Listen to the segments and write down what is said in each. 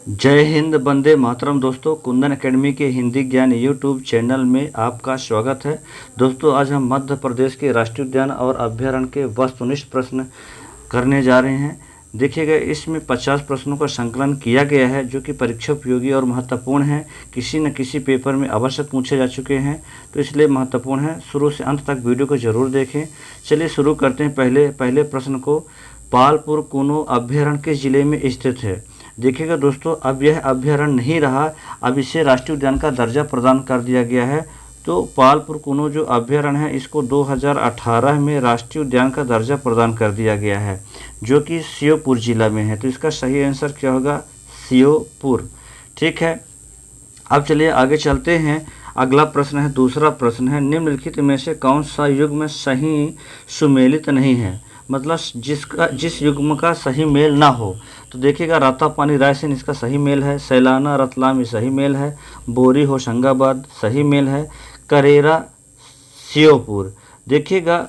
जय हिंद, वंदे मातरम। दोस्तों, कुंदन एकेडमी के हिंदी ज्ञान यूट्यूब चैनल में आपका स्वागत है। दोस्तों, आज हम मध्य प्रदेश के राष्ट्रीय उद्यान और अभ्यारण्य के वस्तुनिष्ठ प्रश्न करने जा रहे हैं। देखिएगा, इसमें 50 प्रश्नों का संकलन किया गया है जो कि परीक्षा उपयोगी और महत्वपूर्ण है। किसी न किसी पेपर में अवश्य पूछे जा चुके हैं, तो इसलिए महत्वपूर्ण है। शुरू से अंत तक वीडियो को जरूर देखें। चलिए शुरू करते हैं पहले प्रश्न को। पालपुर कुनो अभ्यारण्य किस जिले में स्थित है? देखिएगा दोस्तों, अब यह अभ्यारण्य नहीं रहा, अब इसे राष्ट्रीय उद्यान का दर्जा प्रदान कर दिया गया है। तो पालपुर कुनो जो अभ्यारण्य है, इसको 2018 में राष्ट्रीय उद्यान का दर्जा प्रदान कर दिया गया है, जो कि श्योपुर जिला में है। तो इसका सही आंसर क्या होगा? श्योपुर। ठीक है, अब चलिए आगे चलते हैं। अगला प्रश्न है, दूसरा प्रश्न है, निम्नलिखित में से कौन सा युग्म सही सुमेलित नहीं है? मतलब जिस युग्म का सही मेल ना हो। तो देखिएगा, रातापानी रायसेन इसका सही मेल है, सैलाना रतलाम ये सही मेल है, बोरी होशंगाबाद सही मेल है, करेरा श्योपुर। देखिएगा,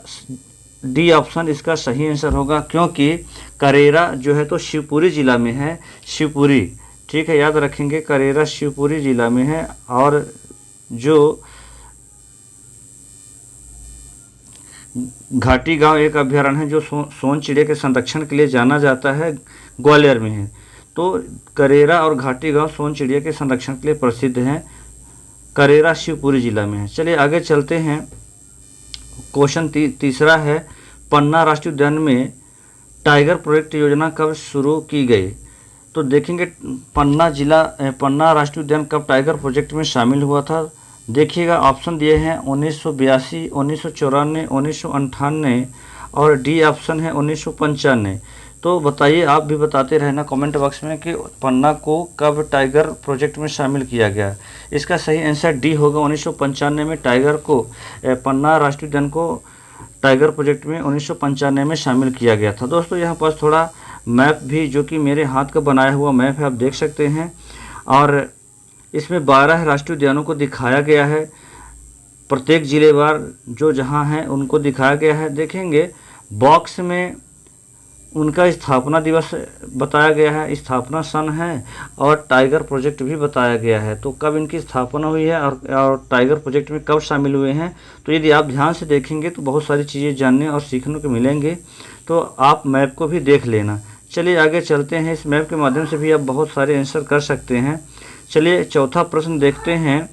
डी ऑप्शन इसका सही आंसर होगा, क्योंकि करेरा जो है तो शिवपुरी जिला में है। शिवपुरी, ठीक है, याद रखेंगे, करेरा शिवपुरी जिला में है। और जो घाटी गांव एक अभ्यारण्य है जो सोन चिड़िया के संरक्षण के लिए जाना जाता है, ग्वालियर में है। तो करेरा और घाटी गांव सोन चिड़िया के संरक्षण के लिए प्रसिद्ध हैं। करेरा शिवपुरी जिला में है। चलिए आगे चलते हैं। क्वेश्चन तीसरा है, पन्ना राष्ट्रीय उद्यान में टाइगर प्रोजेक्ट योजना कब शुरू की गई? तो देखेंगे, पन्ना राष्ट्रीय उद्यान कब टाइगर प्रोजेक्ट में शामिल हुआ था। देखिएगा, ऑप्शन दिए हैं 1982, 1994, 1998 और डी ऑप्शन है 1995। तो बताइए, आप भी बताते रहना कमेंट बॉक्स में कि पन्ना को कब टाइगर प्रोजेक्ट में शामिल किया गया। इसका सही आंसर डी होगा, 1995 में टाइगर को, पन्ना राष्ट्रीय उद्यान को टाइगर प्रोजेक्ट में 1995 में शामिल किया गया था। दोस्तों, यहाँ पास थोड़ा मैप भी, जो कि मेरे हाथ का बनाया हुआ मैप है, आप देख सकते हैं। और इसमें 12 राष्ट्रीय उद्यानों को दिखाया गया है, प्रत्येक जिलेवार जो जहाँ हैं उनको दिखाया गया है। देखेंगे, बॉक्स में उनका स्थापना दिवस बताया गया है, स्थापना सन है, और टाइगर प्रोजेक्ट भी बताया गया है। तो कब इनकी स्थापना हुई है और टाइगर प्रोजेक्ट में कब शामिल हुए हैं। तो यदि आप ध्यान से देखेंगे तो बहुत सारी चीज़ें जानने और सीखने को मिलेंगे। तो आप मैप को भी देख लेना। चलिए आगे चलते हैं। इस मैप के माध्यम से भी आप बहुत सारे आंसर कर सकते हैं। चलिए चौथा प्रश्न देखते हैं।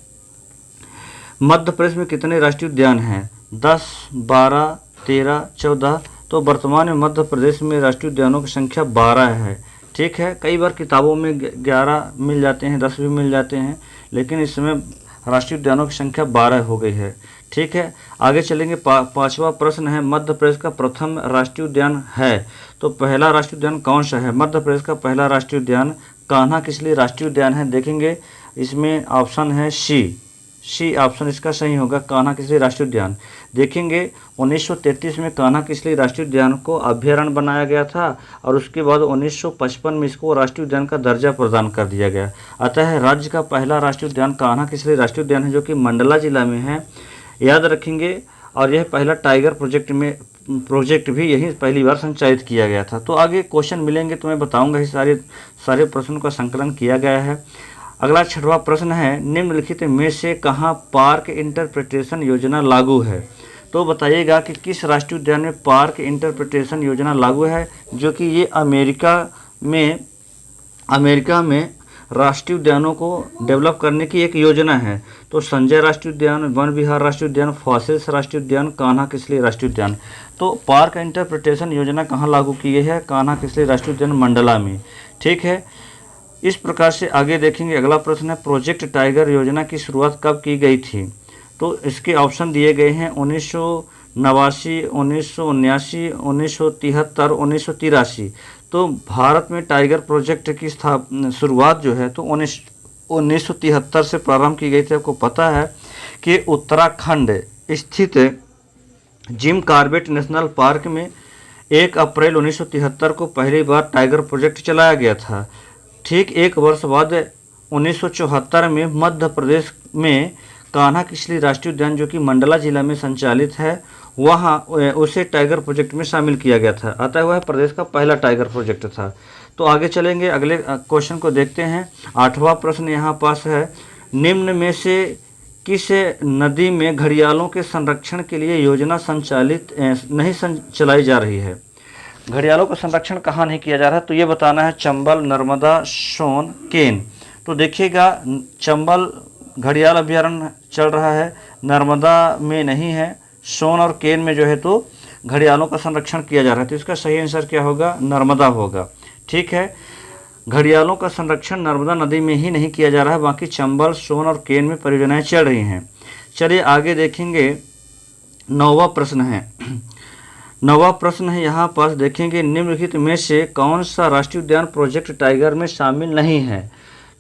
मध्य प्रदेश में कितने राष्ट्रीय उद्यान हैं? 10, 12, 13, 14। तो वर्तमान में मध्य प्रदेश में राष्ट्रीय उद्यानों की संख्या 12 है। ठीक है, कई बार किताबों में 11 मिल जाते हैं, 10 भी मिल जाते हैं, लेकिन इस समय राष्ट्रीय उद्यानों की संख्या 12 हो गई है। ठीक है, आगे चलेंगे। पांचवा प्रश्न है, मध्य प्रदेश का प्रथम राष्ट्रीय उद्यान है। तो पहला राष्ट्रीय उद्यान कौन सा है? मध्य प्रदेश का पहला राष्ट्रीय उद्यान कान्हा किसली राष्ट्रीय उद्यान है। देखेंगे, इसमें ऑप्शन है सी ऑप्शन इसका सही होगा, कान्हा किसली राष्ट्रीय उद्यान। देखेंगे, 1933 में कान्हा किसली राष्ट्रीय उद्यान को अभ्यारण्य बनाया गया था, और उसके बाद 1955 में इसको राष्ट्रीय उद्यान का दर्जा प्रदान कर दिया गया। अतः राज्य का पहला राष्ट्रीय उद्यान कान्हा किसली राष्ट्रीय उद्यान है, जो कि मंडला जिला में है, याद रखेंगे। और यह पहला टाइगर प्रोजेक्ट भी यही पहली बार संचालित किया गया था। तो आगे क्वेश्चन मिलेंगे तो मैं बताऊंगा। इस सारे प्रश्नों का संकलन किया गया है। अगला छठवां प्रश्न है, निम्नलिखित में से कहाँ पार्क इंटरप्रिटेशन योजना लागू है? तो बताइएगा कि किस राष्ट्रीय उद्यान में पार्क इंटरप्रिटेशन योजना लागू है, जो कि ये अमेरिका में राष्ट्रीय उद्यानों को डेवलप करने की एक योजना है। तो संजय राष्ट्रीय उद्यान, वन विहार राष्ट्रीय उद्यान, फॉसिल्स राष्ट्रीय उद्यान, कान्हा किसली राष्ट्रीय उद्यान। तो पार्क इंटरप्रिटेशन योजना कहाँ लागू की गई है? कान्हा किसली राष्ट्रीय उद्यान, मंडला में। ठीक है, इस प्रकार से आगे देखेंगे। अगला प्रश्न है, प्रोजेक्ट टाइगर योजना की शुरुआत कब की गई थी? तो इसके ऑप्शन दिए गए हैं 1989, 1979, 1973, 1983। तो भारत में टाइगर प्रोजेक्ट की शुरुआत जो है तो 1973 से प्रारंभ की गई थी। आपको पता है कि उत्तराखंड स्थित जिम कॉर्बेट नेशनल पार्क में 1 अप्रैल 1973 को पहली बार टाइगर प्रोजेक्ट चलाया गया था। ठीक एक वर्ष बाद 1974 में मध्य प्रदेश में कान्हा किसली राष्ट्रीय उद्यान, जो कि मंडला जिला में संचालित है, वहाँ उसे टाइगर प्रोजेक्ट में शामिल किया गया था। अतः वह प्रदेश का पहला टाइगर प्रोजेक्ट था। तो आगे चलेंगे, अगले क्वेश्चन को देखते हैं। 8वां प्रश्न यहाँ पास है, निम्न में से किस नदी में घड़ियालों के संरक्षण के लिए योजना संचालित नहीं चलाई जा रही है? घड़ियालों का संरक्षण कहाँ नहीं किया जा रहा है? तो ये बताना है चंबल, नर्मदा, सोन, केन। तो देखिएगा, चंबल घड़ियाल अभ्यारण्य चल रहा है, नर्मदा में नहीं है, सोन और केन में जो है तो घड़ियालों का संरक्षण किया जा रहा है। तो इसका सही आंसर क्या होगा? नर्मदा होगा। ठीक है, घड़ियालों का संरक्षण नर्मदा नदी में ही नहीं किया जा रहा है, बाकी चंबल, सोन और केन में परियोजनाएं चल रही हैं। चलिए आगे देखेंगे, 9वां प्रश्न है। 9वां प्रश्न है यहाँ पास, देखेंगे निम्नलिखित में से कौन सा राष्ट्रीय उद्यान प्रोजेक्ट टाइगर में शामिल नहीं है?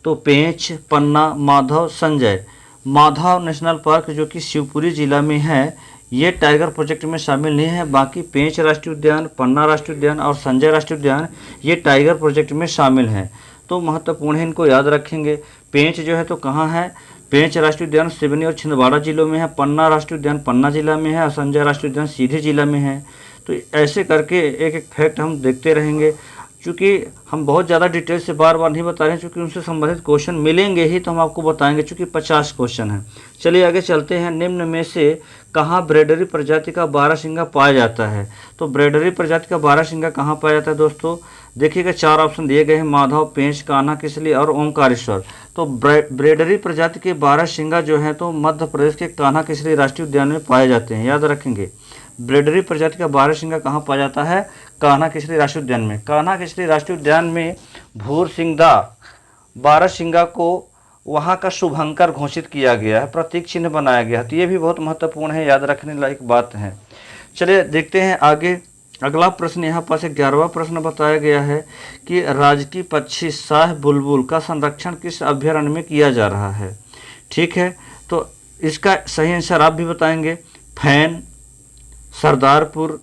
तो पेंच, पन्ना, माधव, संजय। माधव नेशनल पार्क जो कि शिवपुरी जिला में है, ये टाइगर प्रोजेक्ट में शामिल नहीं है, बाकी पेंच राष्ट्रीय उद्यान, पन्ना राष्ट्रीय उद्यान और संजय राष्ट्रीय उद्यान ये टाइगर प्रोजेक्ट में शामिल हैं। तो महत्वपूर्ण है, इनको याद रखेंगे। पेंच जो है तो कहाँ है? पेंच राष्ट्रीय उद्यान सिवनी और छिंदवाड़ा जिलों में है, पन्ना राष्ट्रीय उद्यान पन्ना जिला में है और संजय राष्ट्रीय उद्यान सीधी जिला में है। तो ऐसे करके एक एक फैक्ट हम देखते रहेंगे। चूँकि हम बहुत ज़्यादा डिटेल से बार बार नहीं बता रहे हैं, चूँकि उनसे संबंधित क्वेश्चन मिलेंगे ही तो हम आपको बताएंगे, चूँकि 50 क्वेश्चन हैं। चलिए आगे चलते हैं। निम्न में से कहाँ ब्रेडरी प्रजाति का बारहसिंगा पाया जाता है? तो ब्रेडरी प्रजाति का बारहसिंगा कहाँ पाया जाता है दोस्तों? देखिएगा, 4 ऑप्शन दिए गए हैं, माधव, पेंच, कान्हा किसली और ओंकारेश्वर। तो ब्रेडरी प्रजाति के बारहसिंगा जो है तो मध्य प्रदेश के कान्हा किसली राष्ट्रीय उद्यान में पाए जाते हैं, याद रखेंगे। ब्रेडरी प्रजाति का बारहसिंगा कहाँ पाया जाता है? कान्हा किसली राष्ट्रीय उद्यान में। कान्हा किसली राष्ट्रीय उद्यान में भूरसिंगा बारहसिंगा को वहाँ का शुभंकर घोषित किया गया है, प्रतीक चिन्ह बनाया गया है। तो ये भी बहुत महत्वपूर्ण है, याद रखने लायक बात है। चलिए देखते हैं आगे। अगला प्रश्न यहाँ पास 11वां प्रश्न बताया गया है कि राजकीय पक्षी शाह बुलबुल का संरक्षण किस अभ्यारण्य में किया जा रहा है? ठीक है, तो इसका सही आंसर आप भी बताएंगे। फैन, सरदारपुर,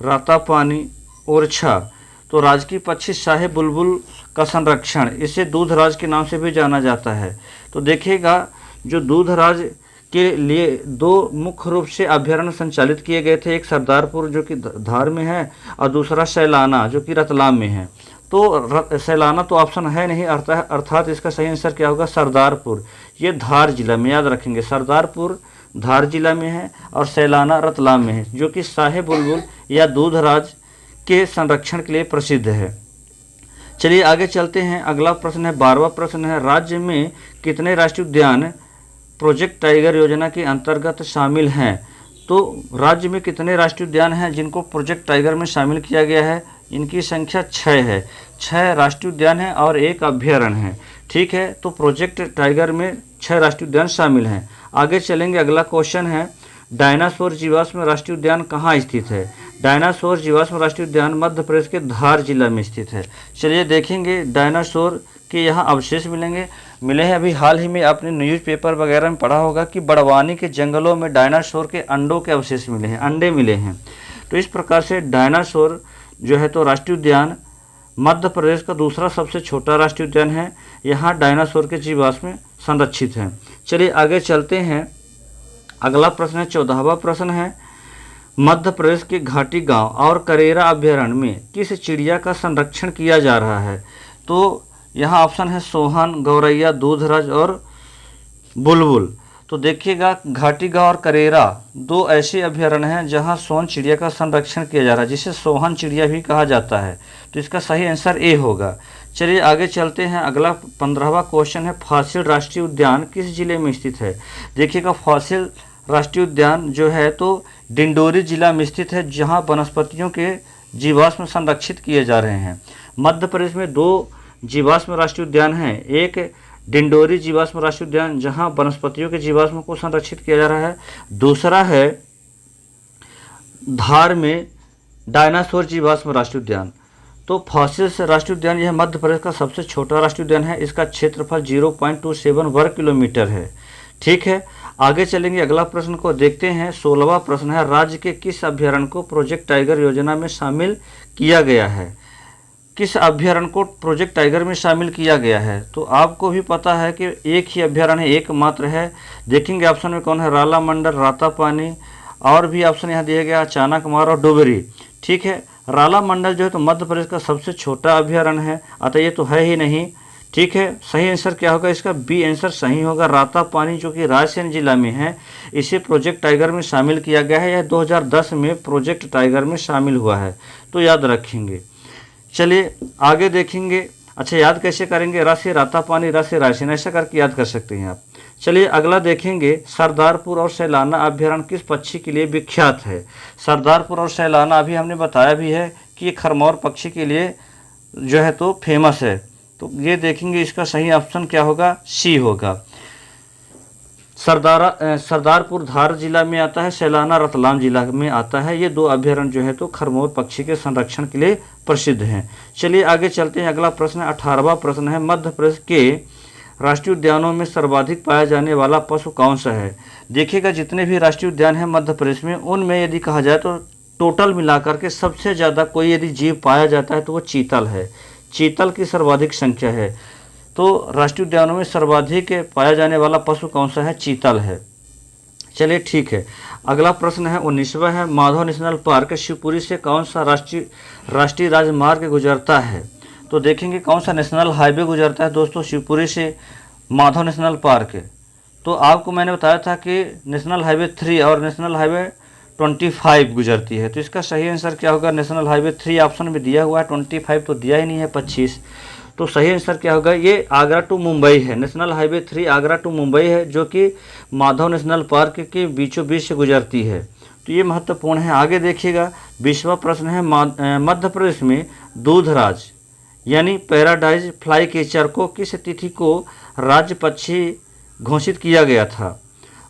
रातापानी, ओरछा। तो राजकीय पक्षी शाह बुलबुल का संरक्षण, इसे दूधराज के नाम से भी जाना जाता है। तो देखिएगा, जो दूधराज के लिए 2 मुख्य रूप से अभ्यारण्य संचालित किए गए थे, एक सरदारपुर जो कि धार में है और दूसरा सैलाना जो कि रतलाम में है। तो सैलाना तो ऑप्शन है नहीं, अर्थात इसका सही आंसर क्या होगा? सरदारपुर। ये धार जिला में, याद रखेंगे, सरदारपुर धार जिला में है और सैलाना रतलाम में है, जो कि शाह बुलबुल या दूधराज के संरक्षण के लिए प्रसिद्ध है। चलिए आगे चलते हैं। अगला प्रश्न है, 12वां प्रश्न है, राज्य में कितने राष्ट्रीय उद्यान प्रोजेक्ट टाइगर योजना के अंतर्गत शामिल हैं? तो राज्य में कितने राष्ट्रीय उद्यान हैं जिनको प्रोजेक्ट टाइगर में शामिल किया गया है? इनकी संख्या 6 है। 6 राष्ट्रीय उद्यान हैं और 1 अभ्यारण्य है। ठीक है, तो प्रोजेक्ट टाइगर में 6 राष्ट्रीय उद्यान शामिल हैं। आगे चलेंगे। अगला क्वेश्चन है, डायनासोर जीवाश्म राष्ट्रीय उद्यान कहाँ स्थित है? डायनासोर जीवाश्म राष्ट्रीय उद्यान मध्य प्रदेश के धार जिला में स्थित है। चलिए देखेंगे, डायनासोर के यहाँ अवशेष मिले हैं। अभी हाल ही में आपने न्यूज़पेपर वगैरह में पढ़ा होगा कि बड़वानी के जंगलों में डायनासोर के अंडों के अवशेष मिले हैं, अंडे मिले हैं। तो इस प्रकार से डायनासोर जो है तो राष्ट्रीय उद्यान मध्य प्रदेश का दूसरा सबसे छोटा राष्ट्रीय उद्यान है। यहाँ डायनासोर के जीवाश्म संरक्षित हैं। चलिए आगे चलते हैं। अगला प्रश्न है, 14वां प्रश्न है, मध्य प्रदेश के घाटी गांव और करेरा अभ्यारण्य में किस चिड़िया का संरक्षण किया जा रहा है? तो यहाँ ऑप्शन है सोहन, गौरैया, दूधराज और बुलबुल। तो देखिएगा, घाटी गांव और करेरा 2 ऐसे अभ्यारण्य हैं जहां सोन चिड़िया का संरक्षण किया जा रहा है, जिसे सोहन चिड़िया भी कहा जाता है। तो इसका सही आंसर ए होगा। चलिए आगे चलते हैं। अगला 15वां क्वेश्चन है, फासिल राष्ट्रीय उद्यान किस जिले में स्थित है? देखिएगा, फासिल राष्ट्रीय उद्यान जो है तो डिंडोरी जिला में स्थित है, जहां वनस्पतियों के जीवाश्म संरक्षित किए जा रहे हैं। मध्य प्रदेश में 2 जीवाश्म राष्ट्रीय उद्यान हैं, एक डिंडोरी जीवाश्म राष्ट्रीय उद्यान जहां वनस्पतियों के जीवाश्म को संरक्षित किया जा रहा है, दूसरा है धार में डायनासोर जीवाश्म राष्ट्रीय उद्यान। तो फॉसिल्स राष्ट्रीय उद्यान यह मध्य प्रदेश का सबसे छोटा राष्ट्रीय उद्यान है। इसका क्षेत्रफल 0.27 वर्ग किलोमीटर है। ठीक है, आगे चलेंगे। अगला प्रश्न को देखते हैं। 16वां प्रश्न है, राज्य के किस अभ्यारण्य को प्रोजेक्ट टाइगर योजना में शामिल किया गया है? किस अभ्यारण्य को प्रोजेक्ट टाइगर में शामिल किया गया है? तो आपको भी पता है कि एक ही अभ्यारण्य एकमात्र है। देखेंगे ऑप्शन में कौन है, राला मंडल, रातापानी, और भी ऑप्शन यहाँ दिया गया, चाणकमार और डोबरी। ठीक है, राला मंडल जो है तो मध्य प्रदेश का सबसे छोटा अभ्यारण्य है, अतः ये तो है ही नहीं। ठीक है, सही आंसर क्या होगा इसका? बी आंसर सही होगा। रातापानी जो कि रायसेन जिला में है, इसे प्रोजेक्ट टाइगर में शामिल किया गया है। यह 2010 में प्रोजेक्ट टाइगर में शामिल हुआ है, तो याद रखेंगे। चलिए आगे देखेंगे। अच्छा, याद कैसे करेंगे? र से रातापानी, र से रायसेन, ऐसा करके याद कर सकते हैं आप। चलिए अगला देखेंगे, सरदारपुर और सैलाना अभ्यारण्य किस पक्षी के लिए विख्यात है? सरदारपुर और सैलाना अभी हमने बताया भी है कि ये खरमौर पक्षी के लिए जो है तो फेमस है। तो ये देखेंगे, इसका सही ऑप्शन क्या होगा? सी होगा। सरदारपुर धार जिला में आता है, सैलाना रतलाम जिला में आता है। ये दो अभ्यारण्य जो है तो खरमौर पक्षी के संरक्षण के लिए प्रसिद्ध हैं। चलिए आगे चलते हैं। अगला प्रश्न 18वां प्रश्न है, मध्य प्रदेश के राष्ट्रीय उद्यानों में सर्वाधिक पाया जाने वाला पशु कौन सा है? देखिएगा, जितने भी राष्ट्रीय उद्यान हैं मध्य प्रदेश में, उनमें यदि कहा जाए तो टोटल मिलाकर के सबसे ज़्यादा कोई यदि जीव पाया जाता है तो वो चीतल है। चीतल की सर्वाधिक संख्या है। तो राष्ट्रीय उद्यानों में सर्वाधिक पाया जाने वाला पशु कौन सा है? चीतल है। चलिए ठीक है। अगला प्रश्न है 19वां है, माधव नेशनल पार्क शिवपुरी से कौन सा राष्ट्रीय राजमार्ग गुजरता है? तो देखेंगे कौन सा नेशनल हाईवे गुजरता है दोस्तों शिवपुरी से माधव नेशनल पार्क। तो आपको मैंने बताया था कि नेशनल हाईवे 3 और नेशनल हाईवे 25 गुजरती है। तो इसका सही आंसर क्या होगा? नेशनल हाईवे 3 ऑप्शन में दिया हुआ है, 25 तो दिया ही नहीं है, 25। तो सही आंसर क्या होगा? ये आगरा टू मुंबई है। National highway 3 Agra to Mumbai है, जो कि माधव नेशनल पार्क के बीचों बीच से गुजरती है। तो ये महत्वपूर्ण है। आगे देखिएगा, 20वां प्रश्न है, मध्य प्रदेश में दूधराज यानी पैराडाइज फ्लाई कैचर को किस तिथि को राज्य पक्षी घोषित किया गया था?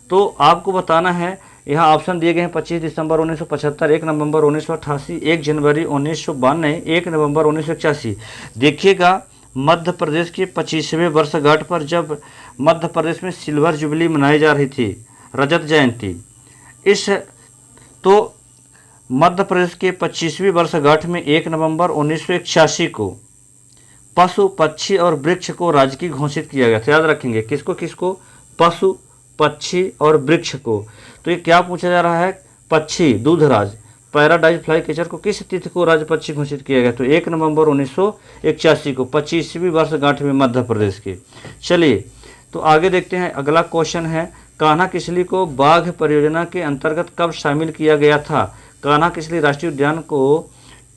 तो आपको बताना है, यहाँ ऑप्शन दिए गए हैं 25 दिसंबर 1975, 1 नवंबर 1988, 1 जनवरी 1992, 1 नवंबर 1981। देखिएगा, मध्य प्रदेश की 25वें वर्षगांठ पर जब मध्य प्रदेश में सिल्वर जुबली मनाई जा रही थी, रजत जयंती, तो मध्य प्रदेश के 25वीं वर्षगांठ में 1 नवंबर 1981 को पशु, पक्षी और वृक्ष को राज्य की घोषित किया गया था। याद रखेंगे, किसको किसको? पशु, पक्षी और वृक्ष को। तो ये क्या पूछा जा रहा है? पक्षी दूधराज पैराडाइज फ्लाई कैचर को किस तिथि को राज्य पक्षी घोषित किया गया? तो 1 नवंबर 1981 को, 25वीं वर्षगांठ में मध्य प्रदेश की। चलिए तो आगे देखते हैं। अगला क्वेश्चन है, कान्हा किसली को बाघ परियोजना के अंतर्गत कब शामिल किया गया था? कान्हा किसली राष्ट्रीय उद्यान को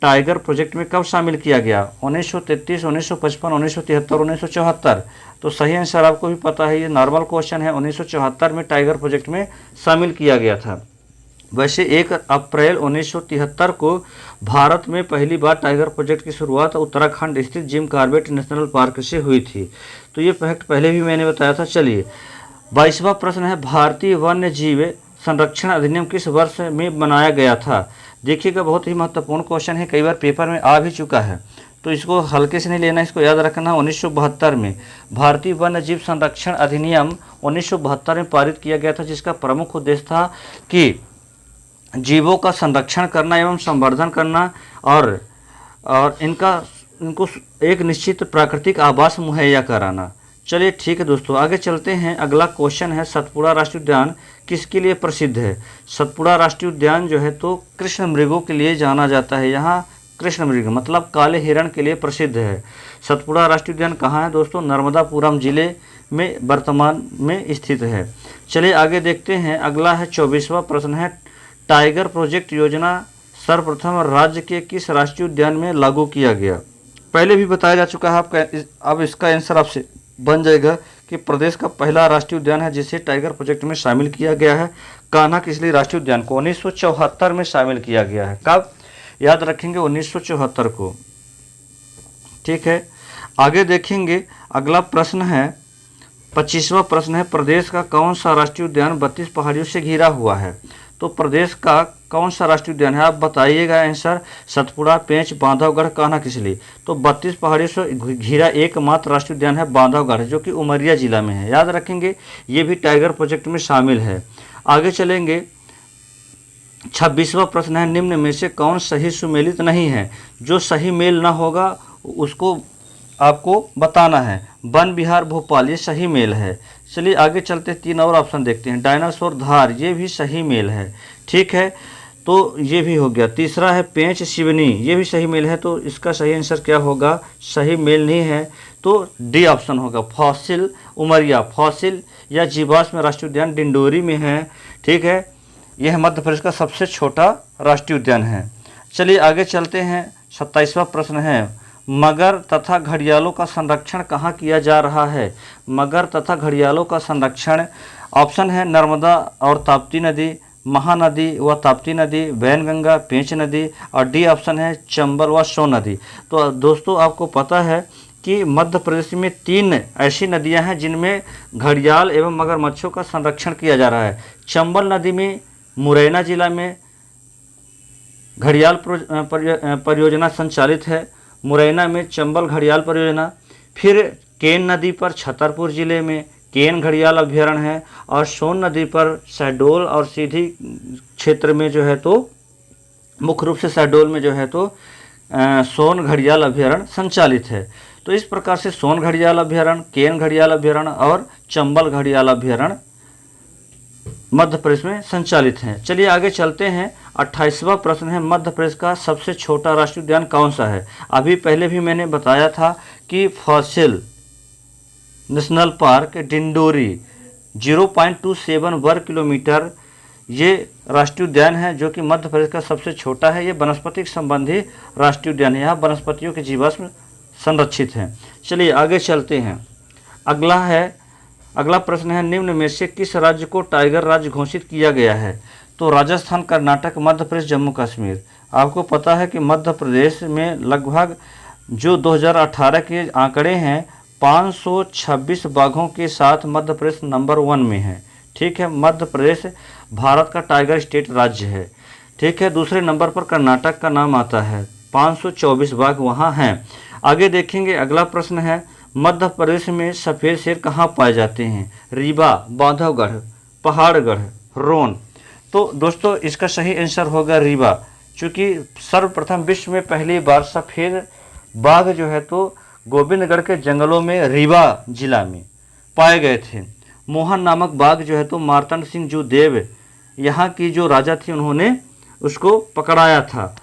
टाइगर प्रोजेक्ट में कब शामिल किया गया? 1933, 1955, 1973, 1974। तो सही आंसर आपको भी पता है, ये नॉर्मल क्वेश्चन है। 1974 में टाइगर प्रोजेक्ट में शामिल किया गया था। वैसे 1 अप्रैल 1973 को भारत में पहली बार टाइगर प्रोजेक्ट की शुरुआत उत्तराखंड स्थित जिम कॉर्बेट नेशनल पार्क से हुई थी। तो ये फैक्ट पहले भी मैंने बताया था। चलिए 22वां प्रश्न है, भारतीय वन्य जीव संरक्षण अधिनियम किस वर्ष में बनाया गया था? देखिएगा, बहुत ही महत्वपूर्ण क्वेश्चन है, कई बार पेपर में आ भी चुका है, तो इसको हल्के से नहीं लेना, इसको याद रखना। 1972 में भारतीय वन्य जीव संरक्षण अधिनियम 1972 में पारित किया गया था, जिसका प्रमुख उद्देश्य था कि जीवों का संरक्षण करना एवं संवर्धन करना और इनको एक निश्चित प्राकृतिक आवास मुहैया कराना। चलिए ठीक है दोस्तों, आगे चलते हैं। अगला क्वेश्चन है, सतपुड़ा राष्ट्रीय उद्यान किसके लिए प्रसिद्ध है? सतपुड़ा राष्ट्रीय उद्यान जो है तो कृष्ण मृगों के लिए जाना जाता है। यहाँ कृष्ण मृग मतलब काले हिरण के लिए प्रसिद्ध है। सतपुड़ा राष्ट्रीय उद्यान कहाँ है दोस्तों? नर्मदापुरम जिले में वर्तमान में स्थित है। चलिए आगे देखते हैं। अगला है 24वां प्रश्न है, टाइगर प्रोजेक्ट योजना सर्वप्रथम राज्य के किस राष्ट्रीय उद्यान में लागू किया गया? पहले भी बताया जा चुका है आपका, अब इसका आंसर आपसे बन जाएगा कि प्रदेश का पहला राष्ट्रीय उद्यान है जिसे टाइगर प्रोजेक्ट में शामिल किया गया है। कान्हा किसली राष्ट्रीय उद्यान को 1974 में शामिल किया गया है। कब? याद रखेंगे, 1974 को। ठीक है, आगे देखेंगे। अगला प्रश्न है 25वां प्रश्न है, प्रदेश का कौन सा राष्ट्रीय उद्यान 32 पहाड़ियों से घिरा हुआ है? तो प्रदेश का कौन सा राष्ट्रीय उद्यान है? आप बताइएगा आंसर। सतपुड़ा, पेंच, बांधवगढ़, कान्हा किसली। तो 32 पहाड़ियों से घिरा एकमात्र राष्ट्रीय उद्यान है बांधवगढ़, जो कि उमरिया जिला में है। याद रखेंगे, ये भी टाइगर प्रोजेक्ट में शामिल है। आगे चलेंगे। 26वां प्रश्न है, निम्न में से कौन सही सुमेलित नहीं है? जो सही मेल ना होगा उसको आपको बताना है। वन विहार भोपाल, ये सही मेल है। चलिए आगे चलते, 3 और ऑप्शन देखते हैं। डायनासोर धार, ये भी सही मेल है। ठीक है, तो तो ये भी हो गया। तीसरा है पेंच सिवनी, ये भी सही मेल है, तो इसका सही आंसर क्या होगा? सही मेल नहीं है, तो डी ऑप्शन होगा। फॉसिल उमरिया, फॉसिल या जीवाश्म राष्ट्रीय उद्यान डिंडोरी में है। ठीक है, यह मध्य प्रदेश का सबसे छोटा राष्ट्रीय उद्यान है। चलिए आगे चलते हैं। 27वां प्रश्न है, मगर तथा घड़ियालों का संरक्षण कहाँ किया जा रहा है? मगर तथा घड़ियालों का संरक्षण, ऑप्शन है नर्मदा और ताप्ती नदी, महानदी व ताप्ती नदी, वैनगंगा, पेंच नदी, और डी ऑप्शन है चंबल व सोन नदी। तो दोस्तों आपको पता है कि मध्य प्रदेश में 3 ऐसी नदियां हैं जिनमें घड़ियाल एवं मगरमच्छों का संरक्षण किया जा रहा है। चंबल नदी में मुरैना जिला में घड़ियाल परियोजना संचालित है, मुरैना में चंबल घड़ियाल परियोजना। फिर केन नदी पर छतरपुर जिले में केन घड़ियाल अभ्यारण्य है, और सोन नदी पर शहडोल और सीधी क्षेत्र में जो है तो मुख्य रूप से शहडोल में जो है तो सोन घड़ियाल अभ्यारण्य संचालित है। तो इस प्रकार से सोन घड़ियाल अभ्यारण्य, केन घड़ियाल अभ्यारण्य और चंबल घड़ियाल अभ्यारण्य मध्य प्रदेश में संचालित हैं। चलिए आगे चलते हैं। 28वां प्रश्न है, मध्य प्रदेश का सबसे छोटा राष्ट्रीय उद्यान कौन सा है? अभी पहले भी मैंने बताया था कि फॉसिल नेशनल पार्क डिंडोरी 0.27 वर्ग किलोमीटर ये राष्ट्रीय उद्यान है, जो कि मध्य प्रदेश का सबसे छोटा है। ये वनस्पति संबंधी राष्ट्रीय उद्यान है, यहाँ वनस्पतियों के जीवाश्म संरक्षित हैं। चलिए आगे चलते हैं। अगला प्रश्न है, निम्न में से किस राज्य को टाइगर राज्य घोषित किया गया है? तो राजस्थान, कर्नाटक, मध्य प्रदेश, जम्मू कश्मीर। आपको पता है कि मध्य प्रदेश में लगभग जो 2018 के आंकड़े हैं 526 बाघों के साथ मध्य प्रदेश नंबर 1 में है। ठीक है, मध्य प्रदेश भारत का टाइगर स्टेट राज्य है। ठीक है, दूसरे नंबर पर कर्नाटक का नाम आता है, 524 बाघ वहाँ हैं। आगे देखेंगे। अगला प्रश्न है, मध्य प्रदेश में सफ़ेद शेर कहाँ पाए जाते हैं? रीवा, बांधवगढ़, पहाड़गढ़, रोन। तो दोस्तों इसका सही आंसर होगा रीवा, क्योंकि सर्वप्रथम विश्व में पहली बार सफ़ेद बाघ जो है तो गोविंदगढ़ के जंगलों में रीवा जिला में पाए गए थे। मोहन नामक बाघ जो है तो मार्तंड सिंह जो देव यहाँ की जो राजा थी उन्होंने उसको पकड़ाया था।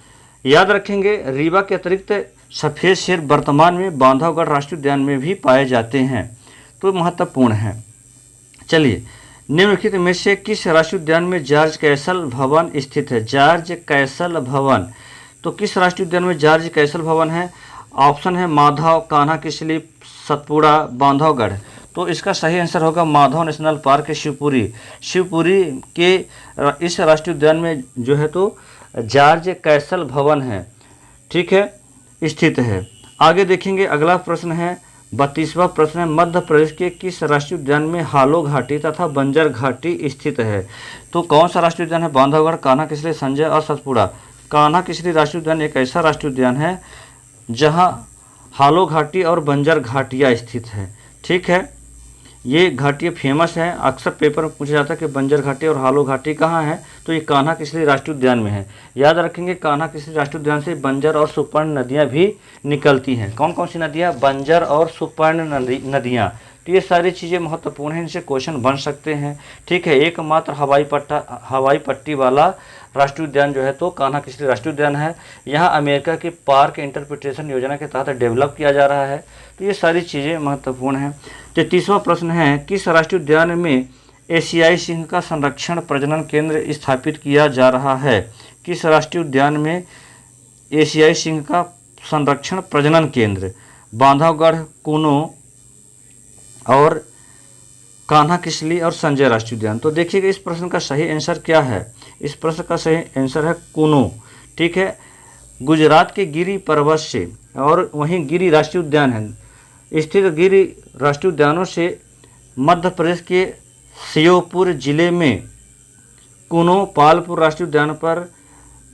याद रखेंगे, रीवा के अतिरिक्त सफ़ेद शेर वर्तमान में बांधवगढ़ राष्ट्रीय उद्यान में भी पाए जाते हैं, तो महत्वपूर्ण है। चलिए, निम्नलिखित में से किस राष्ट्रीय उद्यान में जॉर्ज कैसल भवन स्थित है? जॉर्ज कैसल भवन, तो किस राष्ट्रीय उद्यान में जॉर्ज कैसल भवन है? ऑप्शन है माधव, कान्हा किसली, सतपुड़ा, बांधवगढ़। तो इसका सही आंसर होगा माधव नेशनल पार्क शिवपुरी। शिवपुरी के इस राष्ट्रीय उद्यान में जो है तो जॉर्ज कैसल भवन है, ठीक है, स्थित है। आगे देखेंगे। अगला प्रश्न है 32वां प्रश्न है, मध्य प्रदेश के किस राष्ट्रीय उद्यान में हालो घाटी तथा बंजर घाटी स्थित है? तो कौन सा राष्ट्रीय उद्यान है? बांधवगढ़, कान्हा किसली, संजय और सतपुड़ा। कान्हा किसली राष्ट्रीय उद्यान एक ऐसा राष्ट्रीय उद्यान है जहां हालो घाटी और बंजर घाटियां स्थित है। ठीक है, ये घाटियाँ फेमस हैं। अक्सर पेपर में पूछा जाता है कि बंजर घाटी और हालो घाटी कहाँ है, तो ये कान्हा किसली राष्ट्रीय उद्यान में है। याद रखेंगे, कान्हा किसली राष्ट्रीय उद्यान से बंजर और सुपर्ण नदियाँ भी निकलती हैं। कौन कौन सी नदियाँ? बंजर और सुपर्ण नदियाँ। तो ये सारी चीज़ें महत्वपूर्ण हैं, इनसे क्वेश्चन बन सकते हैं। ठीक है, एकमात्र हवाई पट्टी वाला राष्ट्रीय उद्यान जो है तो कान्हा किसली राष्ट्रीय उद्यान है। यहाँ अमेरिका की पार्क इंटरप्रिटेशन योजना के तहत डेवलप किया जा रहा है। तो ये सारी चीज़ें महत्वपूर्ण हैं। 33वां प्रश्न है, किस राष्ट्रीय उद्यान में एशियाई सिंह का संरक्षण प्रजनन केंद्र स्थापित किया जा रहा है? किस राष्ट्रीय उद्यान में एशियाई सिंह का संरक्षण प्रजनन केंद्र? बांधवगढ़, कूनो और कान्हा किसली और संजय राष्ट्रीय उद्यान। तो देखिएगा इस प्रश्न का सही आंसर क्या है। इस प्रश्न का सही आंसर है कूनो। ठीक है, गुजरात के गिरी पर्वत से और वहीं गिरी राष्ट्रीय उद्यान है स्थित गिरी राष्ट्रीय उद्यानों से मध्य प्रदेश के श्योपुर जिले में कूनो पालपुर राष्ट्रीय उद्यान पर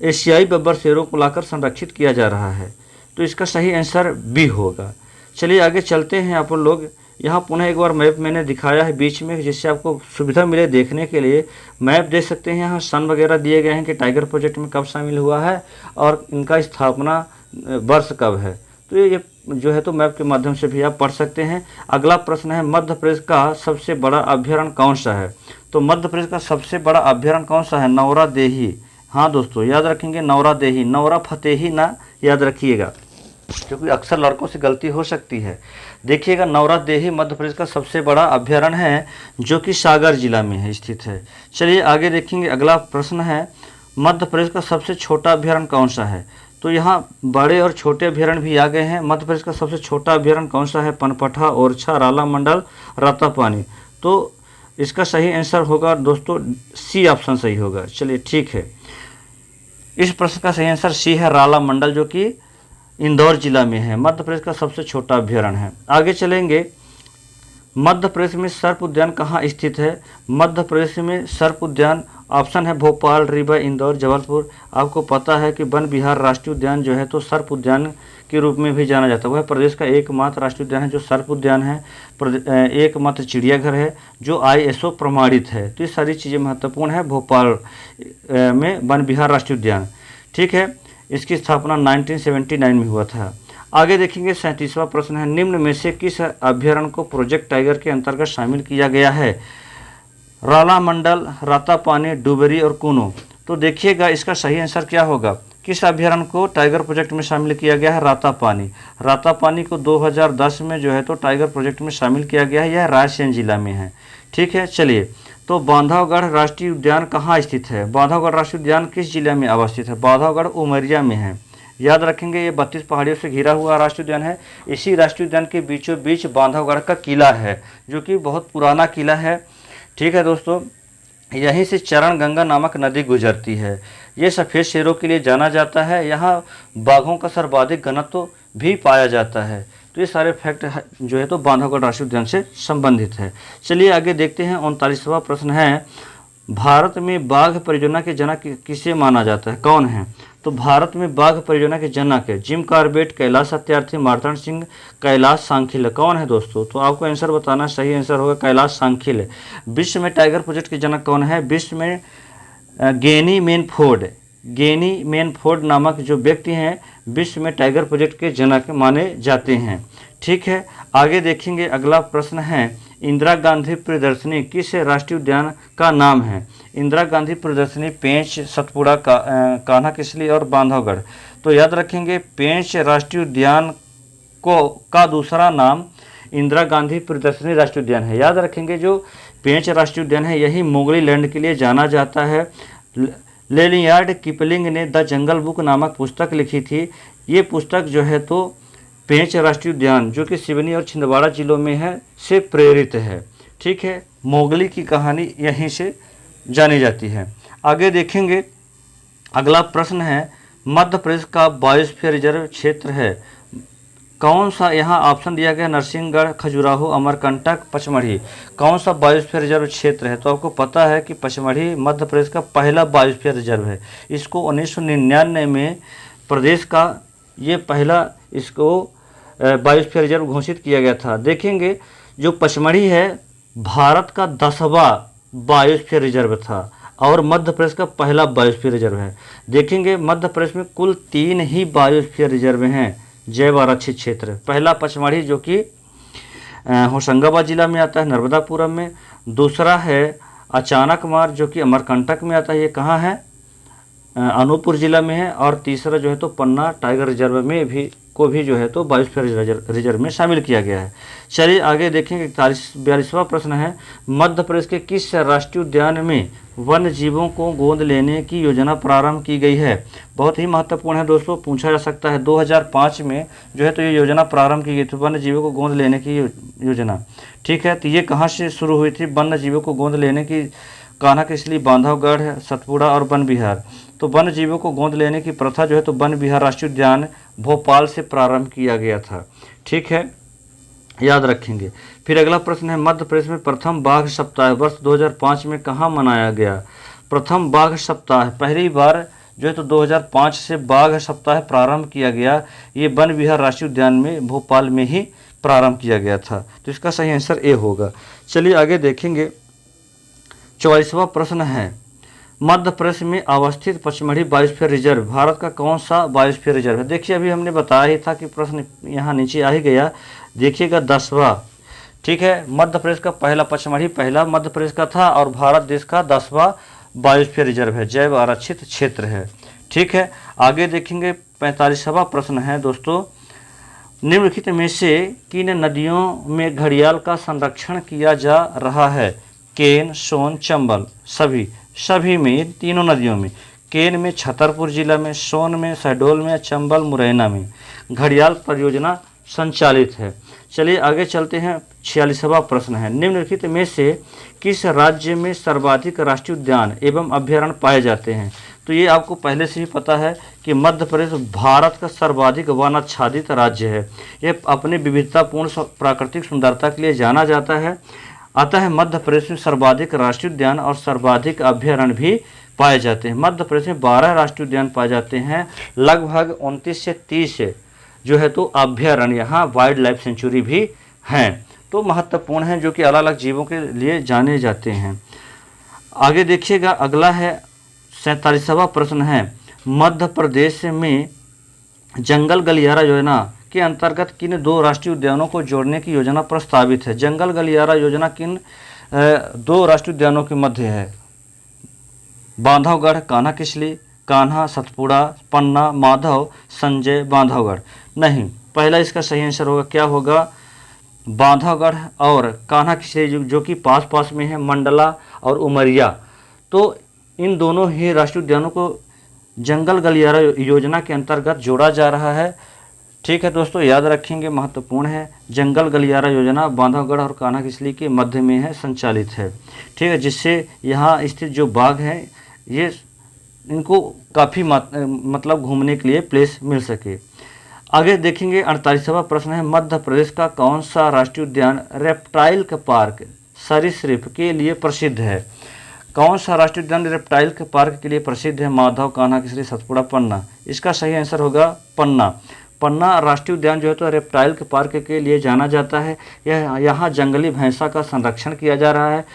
एशियाई बब्बर शेरों को लाकर संरक्षित किया जा रहा है। तो इसका सही आंसर बी होगा। चलिए आगे चलते हैं। आप लोग यहाँ पुनः एक बार मैप मैंने दिखाया है बीच में, जिससे आपको सुविधा मिले देखने के लिए। मैप देख सकते हैं, यहाँ सन वगैरह दिए गए हैं कि टाइगर प्रोजेक्ट में कब शामिल हुआ है और इनका स्थापना वर्ष कब है। तो ये जो है तो मैप के माध्यम से भी आप पढ़ सकते हैं। अगला प्रश्न है, मध्य प्रदेश का सबसे बड़ा अभ्यारण्य कौन सा है? तो मध्य प्रदेश का सबसे बड़ा अभ्यारण्य कौन सा है? नौरा देही हाँ दोस्तों, याद रखेंगे नौरादेही, नौरा फतेही ना याद रखिएगा, क्योंकि अक्सर लड़कों से गलती हो सकती है। देखिएगा, नौरादेही मध्य प्रदेश का सबसे बड़ा अभ्यारण्य है, जो कि सागर जिला में है स्थित है। चलिए आगे देखेंगे, अगला प्रश्न है, मध्य प्रदेश का सबसे छोटा अभ्यारण्य कौन सा है? तो यहाँ बड़े और छोटे अभ्यारण्य भी आ गए हैं। मध्य प्रदेश का सबसे छोटा अभ्यारण्य कौन सा है? पनपठा, ओरछा, राला मंडल, रातापानी। तो इसका सही आंसर होगा दोस्तों सी ऑप्शन सही होगा। चलिए ठीक है, इस प्रश्न का सही आंसर सी है, राला मंडल, जो कि इंदौर जिला में है, मध्य प्रदेश का सबसे छोटा अभ्यारण्य है। आगे चलेंगे, मध्य प्रदेश में सर्प उद्यान कहाँ स्थित है? मध्य प्रदेश में सर्प उद्यान, ऑप्शन है भोपाल, रीवा, इंदौर, जबलपुर। आपको पता है कि वन विहार राष्ट्रीय उद्यान जो है तो सर्प उद्यान के रूप में भी जाना जाता है। वह प्रदेश का एकमात्र राष्ट्रीय उद्यान है जो सर्प उद्यान है, एकमात्र चिड़ियाघर है जो ISO प्रमाणित है। तो ये सारी चीज़ें महत्वपूर्ण है भोपाल में वन विहार राष्ट्रीय उद्यान। ठीक है, इसकी स्थापना 1979 में हुआ था। आगे देखेंगे, 37वां प्रश्न है, निम्न में से किस अभ्यारण्य को प्रोजेक्ट टाइगर के अंतर्गत शामिल किया गया है? राला मंडल, रातापानी, डुबरी और कूनो। तो देखिएगा इसका सही आंसर क्या होगा। किस अभ्यारण्य को टाइगर प्रोजेक्ट में शामिल किया गया है? रातापानी। रातापानी को 2010 में जो है तो टाइगर प्रोजेक्ट में शामिल किया गया है। यह रायसेन जिला में है। ठीक है, चलिए, तो बांधवगढ़ राष्ट्रीय उद्यान कहाँ स्थित है? बांधवगढ़ राष्ट्रीय उद्यान किस जिले में अवस्थित है? बांधवगढ़ उमरिया में है। याद रखेंगे, ये 32 पहाड़ियों से घिरा हुआ राष्ट्रीय उद्यान है। इसी राष्ट्रीय उद्यान के बीचों बीच बांधवगढ़ का किला है, जो कि बहुत पुराना किला है। ठीक है दोस्तों, यहीं से चरण गंगा नामक नदी गुजरती है। ये सफ़ेद शेरों के लिए जाना जाता है। यहाँ बाघों का सर्वाधिक घनत्व भी पाया जाता है। तो ये सारे फैक्ट जो है तो बांधवगढ़ राष्ट्रीय उद्यान से संबंधित है। चलिए आगे देखते हैं, 39वां प्रश्न है, भारत में बाघ परियोजना के जनक किसे माना जाता है? कौन है? तो भारत में बाघ परियोजना के जनक है जिम कॉर्बेट, कैलाश सत्यार्थी, मार्तंड सिंह, कैलाश सांखिल। कौन है दोस्तों? तो आपको आंसर बताना, सही आंसर होगा कैलाश सांखिल। विश्व में टाइगर प्रोजेक्ट के जनक कौन है? विश्व में गेनी मेनफोर्ड नामक जो व्यक्ति हैं विश्व में टाइगर प्रोजेक्ट के जनक माने जाते हैं। ठीक है, आगे देखेंगे, अगला प्रश्न है, इंदिरा गांधी प्रदर्शनी किस राष्ट्रीय उद्यान का नाम है? इंदिरा गांधी प्रदर्शनी पेंच, सतपुड़ा, कान्हा किसली और बांधवगढ़। तो याद रखेंगे, पेंच राष्ट्रीय उद्यान का दूसरा नाम इंदिरा गांधी प्रदर्शनी राष्ट्रीय उद्यान है। याद रखेंगे, जो पेंच राष्ट्रीय उद्यान है यही मोगली लैंड के लिए जाना जाता है। लेनियार्ड किपलिंग ने द जंगल बुक नामक पुस्तक लिखी थी। ये पुस्तक जो है तो पेंच राष्ट्रीय उद्यान, जो कि सिवनी और छिंदवाड़ा जिलों में है, से प्रेरित है। ठीक है, मोगली की कहानी यहीं से जानी जाती है। आगे देखेंगे, अगला प्रश्न है, मध्य प्रदेश का बायोस्फीयर रिजर्व क्षेत्र है कौन सा? यहाँ ऑप्शन दिया गया, नरसिंहगढ़, खजुराहो, अमरकंटक, पचमढ़ी। कौन सा बायोस्फीयर रिजर्व क्षेत्र है? तो आपको पता है कि पचमढ़ी मध्य प्रदेश का पहला बायोस्फीयर रिजर्व है। इसको 1999 में प्रदेश का ये पहला इसको बायोस्फीयर रिजर्व घोषित किया गया था। देखेंगे, जो पचमढ़ी है भारत का 10वां बायोस्फीयर रिजर्व था और मध्य प्रदेश का पहला बायोस्फीयर रिजर्व है। देखेंगे, मध्य प्रदेश में कुल 3 ही बायोस्फीयर रिजर्व हैं जैव आरक्षित क्षेत्र। पहला पचमढ़ी, जो कि होशंगाबाद जिला में आता है, नर्मदापुरम में। दूसरा है अचानकमार, जो कि अमरकंटक में आता है, ये कहाँ है? अनूपपुर जिला में है। और तीसरा जो है तो पन्ना टाइगर रिजर्व में भी जो है तो बायोस्फीयर रिजर्व में शामिल किया गया है। चलिए आगे देखेंगे, 42वां प्रश्न है, मध्य प्रदेश के किस राष्ट्रीय उद्यान में वन्य जीवों को गोद लेने की योजना प्रारंभ की गई है? बहुत ही महत्वपूर्ण है दोस्तों, पूछा जा सकता है। 2005 में जो है तो ये योजना प्रारंभ की गई थी, वन्य जीवों को गोद लेने की योजना। ठीक है, तो ये कहाँ से शुरू हुई थी वन्य जीवों को गोद लेने की? कान्हा किसली, बांधवगढ़, सतपुड़ा और वन विहार। तो वन्य जीवों को गोद लेने की प्रथा जो है तो वन विहार राष्ट्रीय उद्यान भोपाल से प्रारंभ किया गया था। ठीक है, याद रखेंगे। फिर अगला प्रश्न है, मध्य प्रदेश में प्रथम बाघ सप्ताह वर्ष 2005 में कहाँ मनाया गया? प्रथम बाघ सप्ताह पहली बार जो है तो 2005 से बाघ सप्ताह प्रारंभ किया गया। ये वन विहार राष्ट्रीय उद्यान में भोपाल में ही प्रारंभ किया गया था। तो इसका सही आंसर ए होगा। चलिए आगे देखेंगे, 44वां प्रश्न है, मध्य प्रदेश में अवस्थित पचमढ़ी बायोस्फीयर रिजर्व भारत का कौन सा बायोस्फीयर रिजर्व है? देखिए, अभी हमने बताया ही था कि प्रश्न यहाँ नीचे आ ही गया। देखिएगा 10वां। ठीक है, मध्य प्रदेश का पहला पचमढ़ी पहला मध्य प्रदेश का था और भारत देश का 10वां बायोस्फीयर रिजर्व है, जैव आरक्षित क्षेत्र है। ठीक है, आगे देखेंगे 45वां प्रश्न है दोस्तों, निम्नलिखित में से किन नदियों में घड़ियाल का संरक्षण किया जा रहा है? केन, सोन, चंबल, सभी में, ये तीनों नदियों में, केन में छतरपुर जिला में, सोन में शहडोल में, चंबल मुरैना में घड़ियाल परियोजना संचालित है। चलिए आगे चलते हैं, 46वां प्रश्न है, निम्नलिखित में से किस राज्य में सर्वाधिक राष्ट्रीय उद्यान एवं अभयारण्य पाए जाते हैं? तो ये आपको पहले से ही पता है कि मध्य प्रदेश भारत का सर्वाधिक वनाच्छादित राज्य है। यह अपने विविधतापूर्ण प्राकृतिक सुंदरता के लिए जाना जाता है। अतः मध्य प्रदेश में सर्वाधिक राष्ट्रीय उद्यान और सर्वाधिक अभयारण्य भी पाए जाते हैं। मध्य प्रदेश में 12 राष्ट्रीय उद्यान पाए जाते हैं, लगभग 29 से 30 जो है तो अभयारण्य, यहाँ वाइल्ड लाइफ सेंचुरी भी हैं, तो महत्वपूर्ण हैं, जो कि अलग अलग जीवों के लिए जाने जाते हैं। आगे देखिएगा, अगला है 47वां प्रश्न है, मध्य प्रदेश में जंगल गलियारा योजना के अंतर्गत किन 2 राष्ट्रीय उद्यानों को जोड़ने की योजना प्रस्तावित है? जंगल गलियारा योजना किन 2 राष्ट्रीय उद्यानों के मध्य है? बांधवगढ़ कान्हा किसली, कान्हा सतपुड़ा, पन्ना माधव संजय बांधवगढ़। नहीं, पहला इसका सही आंसर होगा, क्या होगा? बांधवगढ़ और कान्हा किसली, जो कि पास पास में है, मंडला और उमरिया। तो इन दोनों ही राष्ट्रीय उद्यानों को जंगल गलियारा योजना के अंतर्गत जोड़ा जा रहा है। ठीक है दोस्तों, याद रखेंगे, महत्वपूर्ण है। जंगल गलियारा योजना बांधवगढ़ और कान्हा किसली के मध्य में है, संचालित है। ठीक है, जिससे यहाँ स्थित जो बाघ हैं, ये इनको काफ़ी मतलब घूमने के लिए प्लेस मिल सके। आगे देखेंगे 48वां प्रश्न है, मध्य प्रदेश का कौन सा राष्ट्रीय उद्यान रेप्टाइल के पार्क सरीसृप के लिए प्रसिद्ध है? कौन सा राष्ट्रीय उद्यान रेप्टाइल के पार्क के लिए प्रसिद्ध है? माधव, कान्हा किसली, सतपुड़ा, पन्ना। इसका सही आंसर होगा पन्ना। पन्ना राष्ट्रीय उद्यान जो है तो रेप्टाइल के पार्क के लिए जाना जाता है। यहाँ जंगली भैंसा का संरक्षण किया जा रहा है।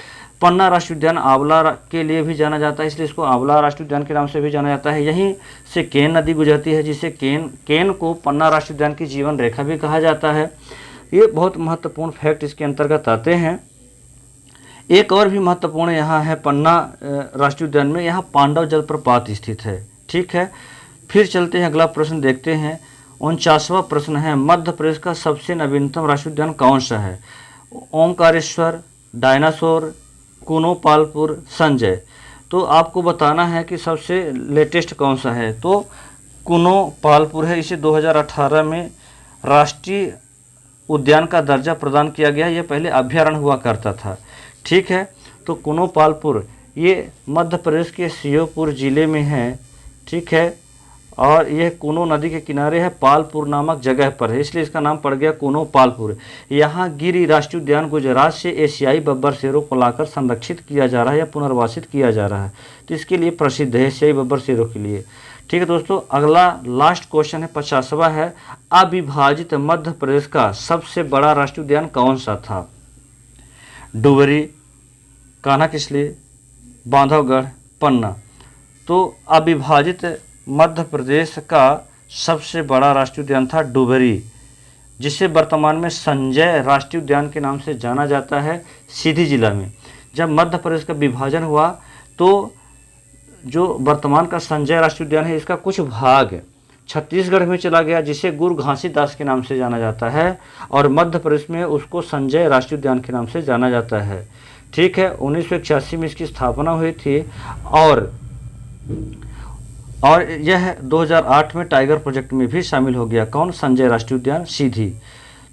पन्ना राष्ट्रीय उद्यान आंवला के लिए भी जाना जाता है, इसलिए इसको आंवला राष्ट्रीय उद्यान के नाम से भी जाना जाता है। यहीं से केन नदी गुजरती है, जिसे केन को पन्ना राष्ट्रीय उद्यान की जीवन रेखा भी कहा जाता है। ये बहुत महत्वपूर्ण फैक्ट इसके अंतर्गत आते हैं। एक और भी महत्वपूर्ण यहाँ है, पन्ना राष्ट्रीय उद्यान में यहाँ पांडव जलप्रपात स्थित है। ठीक है, फिर चलते हैं, अगला प्रश्न देखते हैं। 49वां प्रश्न है, मध्य प्रदेश का सबसे नवीनतम राष्ट्रीय उद्यान कौन सा है? ओमकारेश्वर, डायनासोर, कुनोपालपुर, संजय। तो आपको बताना है कि सबसे लेटेस्ट कौन सा है। तो कुनोपालपुर है, इसे 2018 में राष्ट्रीय उद्यान का दर्जा प्रदान किया गया। यह पहले अभयारण्य हुआ करता था। ठीक है, तो कुनोपालपुर ये मध्य प्रदेश के श्योपुर जिले में है। ठीक है, और यह कुनो नदी के किनारे है, पालपुर नामक जगह पर है, इसलिए इसका नाम पड़ गया कुनोपालपुर। यहाँ गिरी राष्ट्रीय उद्यान गुजरात से एशियाई बब्बर शेरों को लाकर संरक्षित किया जा रहा है या पुनर्वासित किया जा रहा है, तो इसके लिए प्रसिद्ध है, एशियाई बब्बर शेरों के लिए। ठीक है दोस्तों, अगला लास्ट क्वेश्चन है, 50वां है, अविभाजित मध्य प्रदेश का सबसे बड़ा राष्ट्रीय उद्यान कौन सा था? डुबरी, कान्हा किसली, बांधवगढ़, पन्ना। तो अविभाजित मध्य प्रदेश का सबसे बड़ा राष्ट्रीय उद्यान था डुबरी, जिसे वर्तमान में संजय राष्ट्रीय उद्यान के नाम से जाना जाता है, सीधी जिला में। जब मध्य प्रदेश का विभाजन हुआ तो जो वर्तमान का संजय राष्ट्रीय उद्यान है, इसका कुछ भाग छत्तीसगढ़ में चला गया, जिसे गुरु घासीदास के नाम से जाना जाता है, और मध्य प्रदेश में उसको संजय राष्ट्रीय उद्यान के नाम से जाना जाता है। ठीक है, 1981 में इसकी स्थापना हुई थी, और यह 2008 में टाइगर प्रोजेक्ट में भी शामिल हो गया। कौन? संजय राष्ट्रीय उद्यान, सीधी।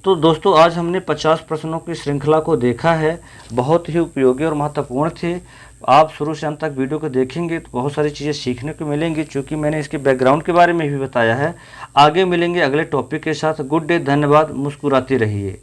तो दोस्तों, आज हमने 50 प्रश्नों की श्रृंखला को देखा है, बहुत ही उपयोगी और महत्वपूर्ण थी। आप शुरू से अंत तक वीडियो को देखेंगे तो बहुत सारी चीज़ें सीखने को मिलेंगी, चूँकि मैंने इसके बैकग्राउंड के बारे में भी बताया है। आगे मिलेंगे अगले टॉपिक के साथ। गुड डे, धन्यवाद, मुस्कुराते रहिए।